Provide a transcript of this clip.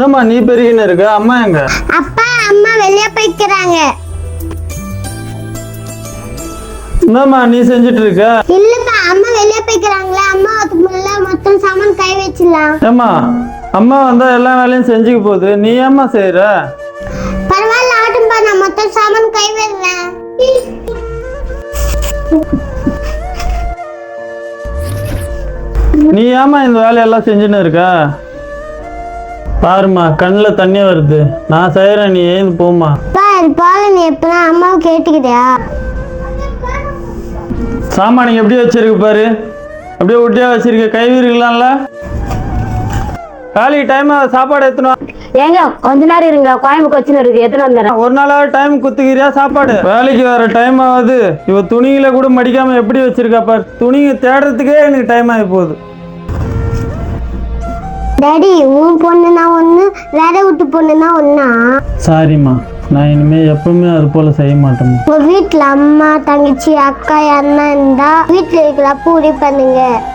என்னம்மா நீ பெரியன்னு இருக்க, அம்மா எங்க? அப்பா அம்மா வெளியே போய்க்கிறாங்க. என்னம்மா நீ செஞ்சுட்டு இருக்க? இல்லப்பா அம்மா வெளியே போய்க்கிறாங்களே, அம்மா மொத்தம் சாமான் கை வச்சிடலாம். ஏம்மா அம்மா வந்தா எல்லா வேலையும் செஞ்சுக்க போகுது, நீ ஏம்மா செய்யற? பரவாயில்ல ஆட்டும்பா, நான் மொத்தம் சாமான் கை வைக்கிறேன். நீ ஏம்மா இந்த வேலையெல்லாம் செஞ்சுன்னு இருக்க? பாருமா கண்ணில் தண்ணி வருது, நான் செய்யறேன், நீ ஏன் போமா. பாரு நீ எப்பதான் அம்மாவை கேட்டுக்கிறியா? சாமான் எப்படி வச்சிருக்கு பாரு, அப்படியே ஒட்டியா வச்சிருக்க, கை வீருக்கலாம்ல. காலி டைம் சாப்பாடு எத்தணும். ஏங்க கொஞ்ச நேரம் இருங்க, கோயம்புக்கு வச்சுன்னு இருக்கு, எத்தனை வந்துடுறேன். ஒரு நாளாவது டைம் குத்துக்கிறியா சாப்பாடு? வேலைக்கு வர டைம் ஆகுது, இவ துணியில கூட மடிக்காம எப்படி வச்சிருக்கா பாரு. துணிங்க தேடுறதுக்கே எனக்கு டைம் ஆகி போகுது. டாடி உன் பொண்ணுனா ஒண்ணு, வேற வீட்டு பொண்ணுனா ஒண்ணா? சாரிம்மா, நான் இனிமே எப்பவுமே அது போல செய்ய மாட்டேன். உங்க வீட்டுல அம்மா தங்கச்சி அக்கா அண்ணா இருந்தா வீட்டுல இருக்கிற பூரி பண்ணுங்க.